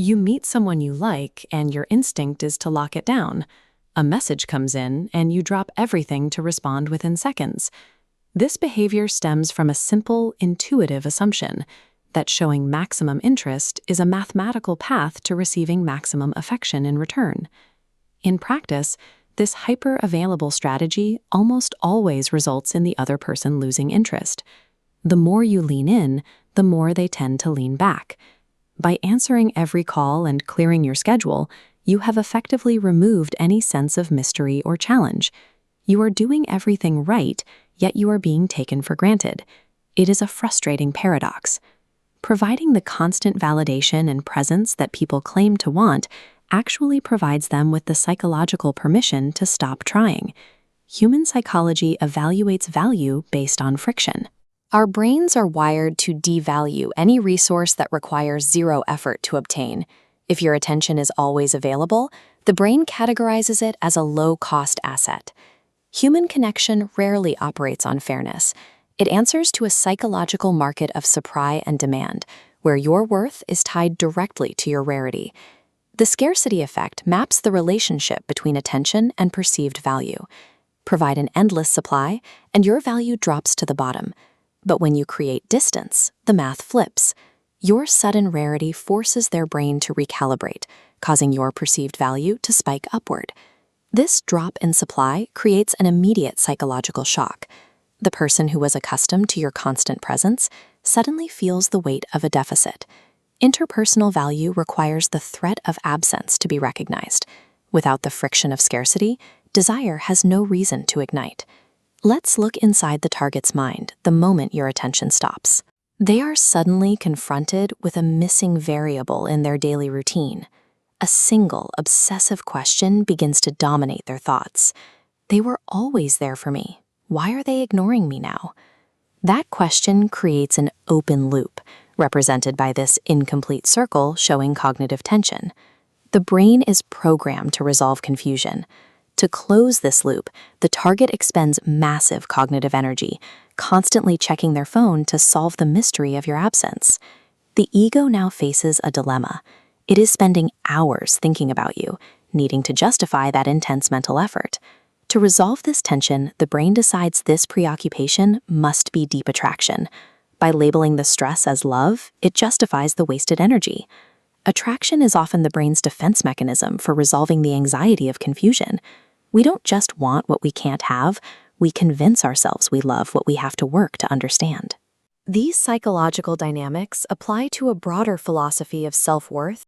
You meet someone you like, and your instinct is to lock it down. A message comes in, and you drop everything to respond within seconds. This behavior stems from a simple, intuitive assumption that showing maximum interest is a mathematical path to receiving maximum affection in return. In practice, this hyper-available strategy almost always results in the other person losing interest. The more you lean in, the more they tend to lean back. By answering every call and clearing your schedule, you have effectively removed any sense of mystery or challenge. You are doing everything right, yet you are being taken for granted. It is a frustrating paradox. Providing the constant validation and presence that people claim to want actually provides them with the psychological permission to stop trying. Human psychology evaluates value based on friction. Our brains are wired to devalue any resource that requires zero effort to obtain. If your attention is always available, the brain categorizes it as a low-cost asset. Human connection rarely operates on fairness. It answers to a psychological market of supply and demand, where your worth is tied directly to your rarity. The scarcity effect maps the relationship between attention and perceived value. Provide an endless supply, and your value drops to the bottom. But when you create distance, the math flips. Your sudden rarity forces their brain to recalibrate, causing your perceived value to spike upward. This drop in supply creates an immediate psychological shock. The person who was accustomed to your constant presence suddenly feels the weight of a deficit. Interpersonal value requires the threat of absence to be recognized. Without the friction of scarcity, desire has no reason to ignite. Let's look inside the target's mind the moment your attention stops. They are suddenly confronted with a missing variable in their daily routine. A single, obsessive question begins to dominate their thoughts. They were always there for me. Why are they ignoring me now? That question creates an open loop, represented by this incomplete circle showing cognitive tension. The brain is programmed to resolve confusion. To close this loop, the target expends massive cognitive energy, constantly checking their phone to solve the mystery of your absence. The ego now faces a dilemma. It is spending hours thinking about you, needing to justify that intense mental effort. To resolve this tension, the brain decides this preoccupation must be deep attraction. By labeling the stress as love, it justifies the wasted energy. Attraction is often the brain's defense mechanism for resolving the anxiety of confusion. We don't just want what we can't have, we convince ourselves we love what we have to work to understand. These psychological dynamics apply to a broader philosophy of self-worth